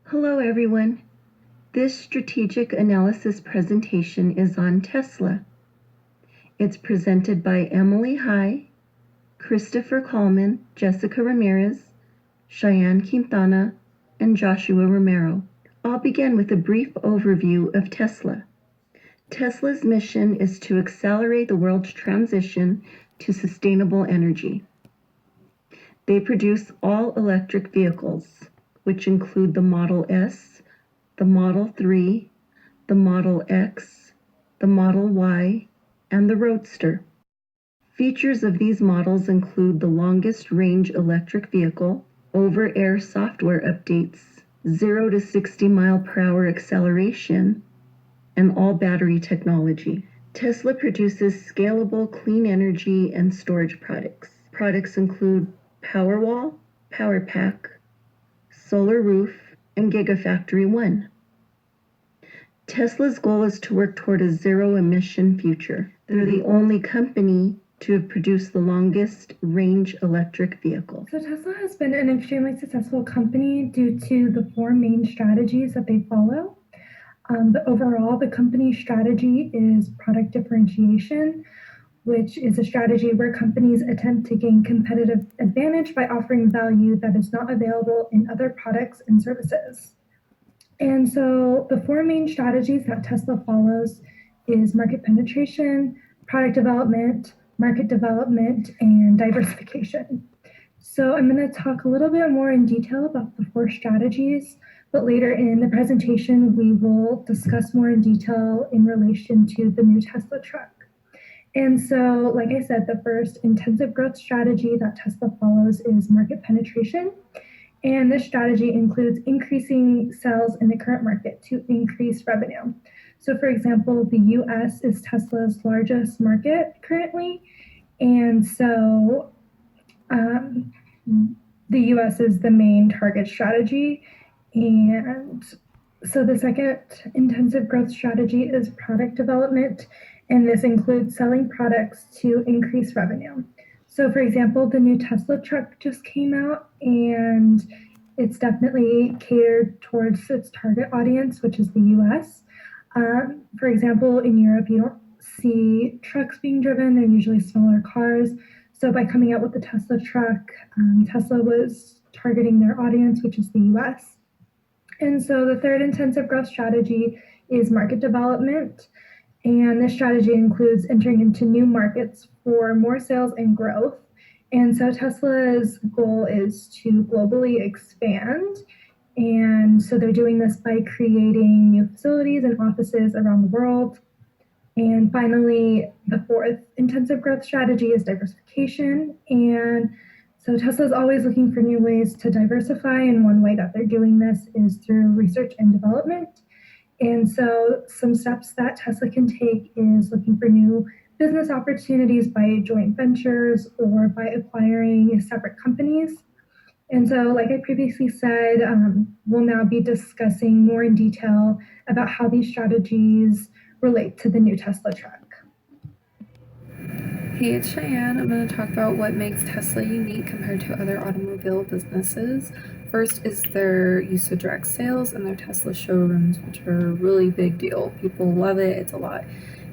Hello, everyone. This strategic analysis presentation is on Tesla. It's presented by Emily High, Christopher Coleman, Jessica Ramirez, Cheyenne Quintana, and Joshua Romero. I'll begin with a brief overview of Tesla. Tesla's mission is to accelerate the world's transition to sustainable energy. They produce all-electric vehicles, which include the Model S, the Model 3, the Model X, the Model Y, and the Roadster. Features of these models include the longest range electric vehicle, over-air software updates, 0 to 60 mile per hour acceleration, and all battery technology. Tesla produces scalable clean energy and storage products. Products include Powerwall, PowerPack, Solar Roof, and Gigafactory 1. Tesla's goal is to work toward a zero-emission future. They're the only company to have produced the longest range electric vehicle. So Tesla has been an extremely successful company due to the four main strategies that they follow. But overall, the company's strategy is product differentiation, which is a strategy where companies attempt to gain competitive advantage by offering value that is not available in other products and services. And so the four main strategies that Tesla follows is market penetration, product development, market development, and diversification. So I'm going to talk a little bit more in detail about the four strategies, but later in the presentation, we will discuss more in detail in relation to the new Tesla truck. And so, like I said, the first intensive growth strategy that Tesla follows is market penetration. And this strategy includes increasing sales in the current market to increase revenue. So, for example, the US is Tesla's largest market currently. And so the US is the main target strategy. And so the second intensive growth strategy is product development. And this includes selling products to increase revenue. So, for example, the new Tesla truck just came out, and it's definitely catered towards its target audience, which is the US. For example, in Europe, you don't see trucks being driven, they're usually smaller cars. So, by coming out with the Tesla truck, Tesla was targeting their audience, which is the US. And so, the third intensive growth strategy is market development. And this strategy includes entering into new markets for more sales and growth. And so Tesla's goal is to globally expand. And so they're doing this by creating new facilities and offices around the world. And finally, the fourth intensive growth strategy is diversification. And so Tesla's always looking for new ways to diversify. And one way that they're doing this is through research and development. And so some steps that Tesla can take is looking for new business opportunities by joint ventures or by acquiring separate companies. And so, like I previously said, we'll now be discussing more in detail about how these strategies relate to the new Tesla truck. Hey, it's Cheyenne. I'm going to talk about what makes Tesla unique compared to other automobile businesses. First is their use of direct sales and their Tesla showrooms, which are a really big deal. People love it. It's a lot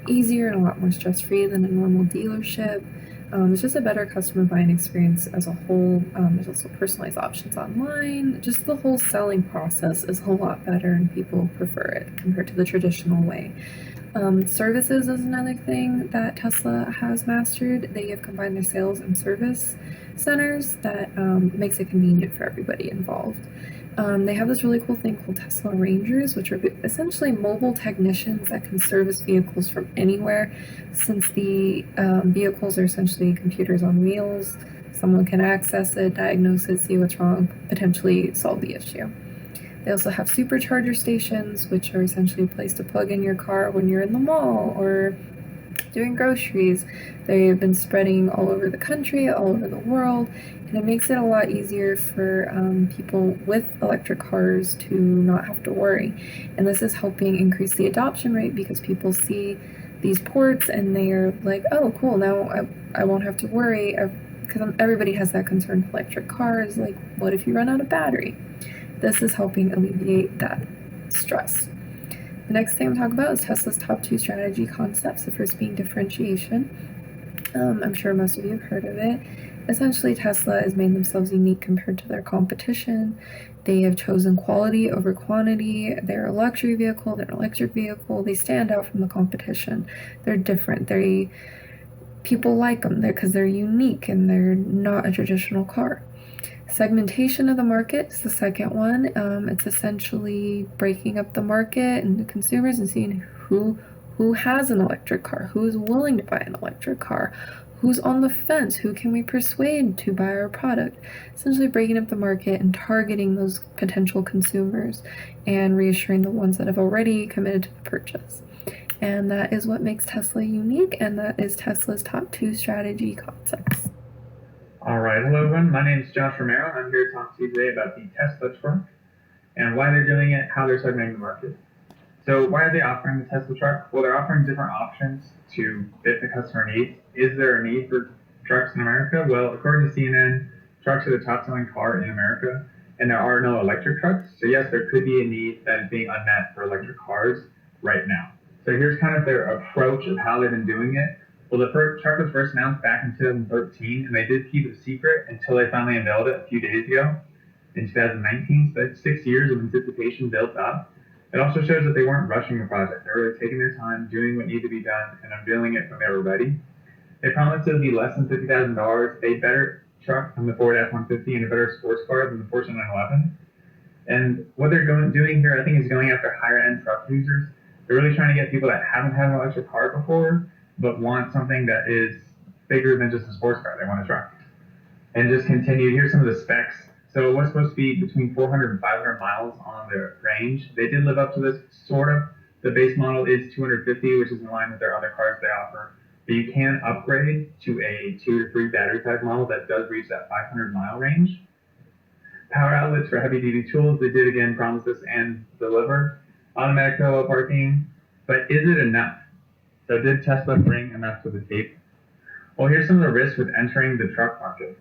easier and a lot more stress-free than a normal dealership. It's just a better customer buying experience as a whole. There's also personalized options online. Just the whole selling process is a lot better and people prefer it compared to the traditional way. Services is another thing that Tesla has mastered. They have combined their sales and service centers that makes it convenient for everybody involved. They have this really cool thing called Tesla Rangers, which are essentially mobile technicians that can service vehicles from anywhere. Since the vehicles are essentially computers on wheels, someone can access it, diagnose it, see what's wrong, potentially solve the issue. They also have supercharger stations, which are essentially a place to plug in your car when you're in the mall or doing groceries. They've been spreading all over the country, all over the world, and it makes it a lot easier for people with electric cars to not have to worry. And this is helping increase the adoption rate because people see these ports and they're like, oh, cool, now I won't have to worry, because everybody has that concern with electric cars, like, what if you run out of battery? This is helping alleviate that stress. The next thing I'm talking about is Tesla's top 2 strategy concepts, the first being differentiation. I'm sure most of you have heard of it. Essentially, Tesla has made themselves unique compared to their competition. They have chosen quality over quantity. They're a luxury vehicle, they're an electric vehicle. They stand out from the competition. They're different. People like them because they're unique and they're not a traditional car. Segmentation of the market is the second one. It's essentially breaking up the market and the consumers and seeing who has an electric car, who's willing to buy an electric car, who's on the fence, who can we persuade to buy our product. Essentially breaking up the market and targeting those potential consumers and reassuring the ones that have already committed to the purchase. And that is what makes Tesla unique, and that is Tesla's top 2 strategy concepts. All right, hello everyone. My name is Josh Romero, and I'm here to talk to you today about the Tesla truck and why they're doing it, how they're segmenting the market. So why are they offering the Tesla truck? Well, they're offering different options to fit the customer needs. Is there a need for trucks in America? Well, according to CNN, trucks are the top selling car in America, and there are no electric trucks. So yes, there could be a need that is being unmet for electric cars right now. So here's kind of their approach of how they've been doing it. Well, the truck was first announced back in 2013, and they did keep it a secret until they finally unveiled it a few days ago in 2019. So that's 6 years of anticipation built up. It also shows that they weren't rushing the project. They were really taking their time, doing what needed to be done, and unveiling it when they were ready. They promised it would be less than $50,000, a better truck than the Ford F-150 and a better sports car than the Porsche 911. And what they're doing here, I think, is going after higher-end truck users. They're really trying to get people that haven't had an electric car before, but want something that is bigger than just a sports car. They want a truck. And just continue, here's some of the specs. So it was supposed to be between 400 and 500 miles on the range. They did live up to this, sort of. The base model is 250, which is in line with their other cars they offer. But you can upgrade to a 2 to 3 battery pack model that does reach that 500 mile range. Power outlets for heavy duty tools, they did again promise this and deliver. Automatic parallel parking, but is it enough? So did Tesla bring enough to the table? Well, here's some of the risks with entering the truck market.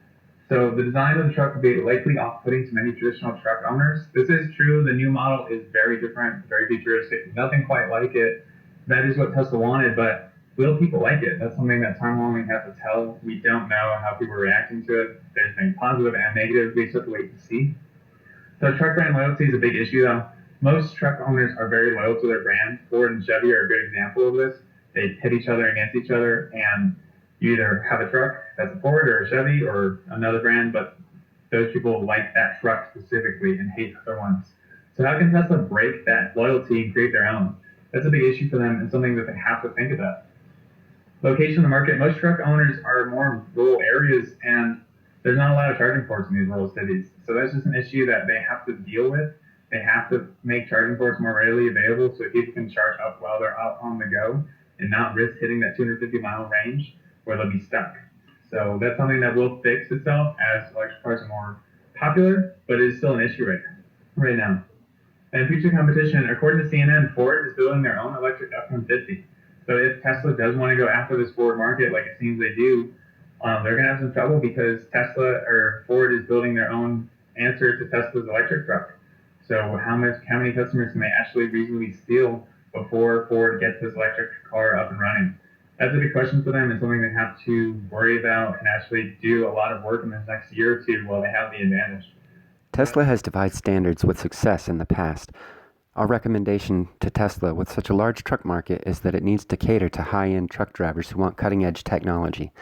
So the design of the truck would be likely off-putting to many traditional truck owners. This is true. The new model is very different, very futuristic, nothing quite like it. That is what Tesla wanted, but will people like it? That's something that time will only have to tell. We don't know how people are reacting to it. There's been positive and negative. We just have to wait to see. So truck brand loyalty is a big issue, though. Most truck owners are very loyal to their brand. Ford and Chevy are a good example of this. They pit each other against each other, and you either have a truck that's a Ford or a Chevy or another brand, but those people like that truck specifically and hate other ones. So how can Tesla break that loyalty and create their own? That's a big issue for them and something that they have to think about. Location of the market. Most truck owners are more in rural areas, and there's not a lot of charging ports in these rural cities. So that's just an issue that they have to deal with. They have to make charging ports more readily available so people can charge up while they're out on the go and not risk hitting that 250 mile range where they'll be stuck. So that's something that will fix itself as electric cars are more popular, but it is still an issue right now. And future competition, according to CNN, Ford is building their own electric F-150. So if Tesla does want to go after this Ford market, like it seems they do, they're going to have some trouble because Ford is building their own answer to Tesla's electric truck. So how many customers can they actually reasonably steal before Ford gets this electric car up and running? That's a big question for them and something they have to worry about and actually do a lot of work in the next year or two while they have the advantage. Tesla has defied standards with success in the past. Our recommendation to Tesla with such a large truck market is that it needs to cater to high-end truck drivers who want cutting-edge technology.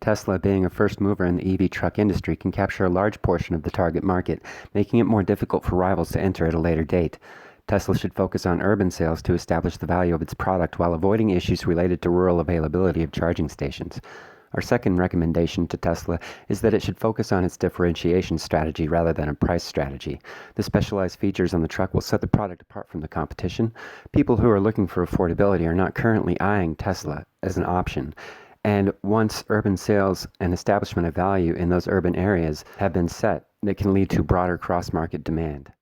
Tesla, being a first mover in the EV truck industry, can capture a large portion of the target market, making it more difficult for rivals to enter at a later date. Tesla should focus on urban sales to establish the value of its product while avoiding issues related to rural availability of charging stations. Our second recommendation to Tesla is that it should focus on its differentiation strategy rather than a price strategy. The specialized features on the truck will set the product apart from the competition. People who are looking for affordability are not currently eyeing Tesla as an option. And once urban sales and establishment of value in those urban areas have been set, it can lead to broader cross-market demand.